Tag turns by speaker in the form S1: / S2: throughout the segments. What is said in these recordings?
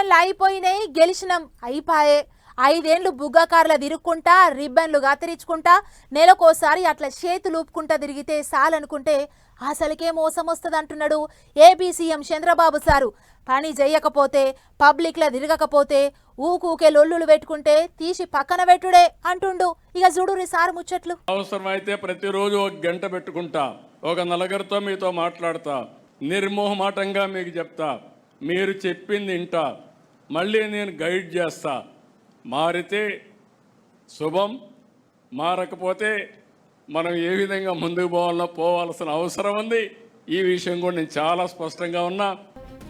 S1: ఎలక్షన్లు అయిపోయినాయి, గెలిచినాం, అయిపాయే. 5 ఏళ్లు బుగ్గాకార్ల తిరుక్కుంటా, రిబ్బన్లు కత్తిరించుకుంటా, నెలకోసారి అట్లా చేతులు ఊపుకుంటా తిరిగితే చాలనుకుంటే అసలుకే మోసం వస్తుంది అంటున్నాడు ఏపీ సీఎం చంద్రబాబు సారు. పని చేయకపోతే, పబ్లిక్లో తిరగకపోతే, ఊకూకే లొల్లులు పెట్టుకుంటే తీసి పక్కన పెట్టుడే అంటుండు. ఇక చూడురి సారు ముచ్చట్లు.
S2: అవసరమైతే ప్రతిరోజు 1 గంట పెట్టుకుంటా, ఒక నలుగురితో మీతో మాట్లాడతా, నిర్మోహమాటంగా మీకు చెప్తా, మీరు చెప్పింది వింటా, మళ్ళీ నేను గైడ్ చేస్తా. మారితే శుభం, మారకపోతే మనం ఏ విధంగా ముందుకు పోవాల్సిన అవసరం ఉంది. ఈ విషయం కూడా నేను చాలా స్పష్టంగా ఉన్నా.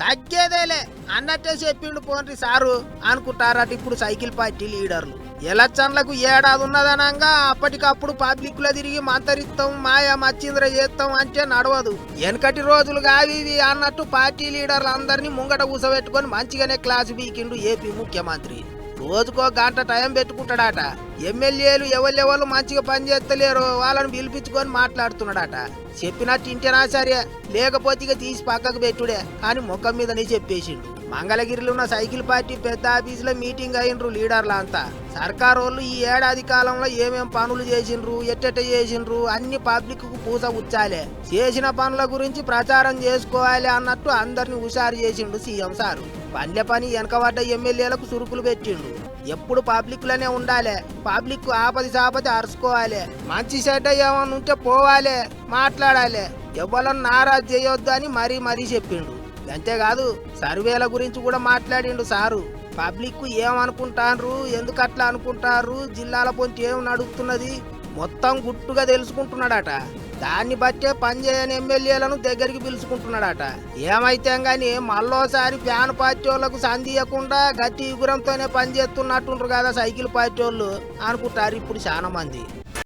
S3: తగ్గేదేలే అన్నట్టే చెప్పిండు పోన్రి సారు అనుకుంటారట ఇప్పుడు సైకిల్ పార్టీ లీడర్లు. ఎలక్షన్లకు ఏడాది ఉన్నదనంగా అప్పటికప్పుడు పబ్లిక్ లో తిరిగి మంతరిస్తాం, మాయా మచ్చింద్ర చేస్తాం అంటే నడవదు. వెనకటి రోజులు కావి అన్నట్టు పార్టీ లీడర్లు అందరినీ ముంగట కూసబెట్టుకొని మంచిగానే క్లాసు బీకిండు ఏపీ ముఖ్యమంత్రి. రోజుకో గంట టైం పెట్టుకుంటాడట. ఎమ్మెల్యేలు ఎవరు మంచిగా పనిచేస్తలేరు వాళ్ళని పిలిపించుకొని మాట్లాడుతున్నాడట. చెప్పినట్టు ఇంటేనా సరే, లేకపోతే ఇక తీసి పక్కకు పెట్టుడే అని ముఖం మీదనే చెప్పేసిండు. మంగళగిరిలో ఉన్న సైకిల్ పార్టీ పెద్ద ఆఫీసులో మీటింగ్ అయినరు లీడర్లంతా. సర్కారు వాళ్ళు ఈ ఏడాది కాలంలో ఏమేం పనులు చేసిండ్రు, ఎట్టెట్ట చేసిండ్రు అన్ని పబ్లిక్ కు పూస ఉచ్చాలే. చేసిన పనుల గురించి ప్రచారం చేసుకోవాలి అన్నట్టు అందరిని హుషారు చేసిండు సీఎం సారు. పల్లె పని వెనకబడ్డ ఎమ్మెల్యేలకు సురుకులు పెట్టిండు. ఎప్పుడు పబ్లిక్ లోనే ఉండాలి, పబ్లిక్ ఆపది సాపది అరుచుకోవాలి, మంచి చెడ్డ ఏమన్నా ఉంటే పోవాలి, మాట్లాడాలి, ఎవరన్నా నారాజు చేయొద్దు అని మరీ చెప్పిండు. అంతేకాదు సర్వేల గురించి కూడా మాట్లాడిండు సారు. పబ్లిక్ ఏమనుకుంటారు, ఎందుకు అట్లా అనుకుంటారు, జిల్లాల పొంచి ఏం నడుస్తున్నది మొత్తం గుట్టుగా తెలుసుకుంటున్నాడట. దాన్ని బట్టే పనిచేయని ఎమ్మెల్యేలను దగ్గరికి పిలుచుకుంటున్నాడట. ఏమైతే గాని మళ్ళోసారి ఫ్యాన్ పార్టీ వాళ్ళకు సంధియకుండా గట్టి యుగురంతోనే పనిచేస్తున్నట్టుండ్రు కదా సైకిల్ పార్టీ వాళ్ళు అనుకుంటారు ఇప్పుడు చాలా మంది.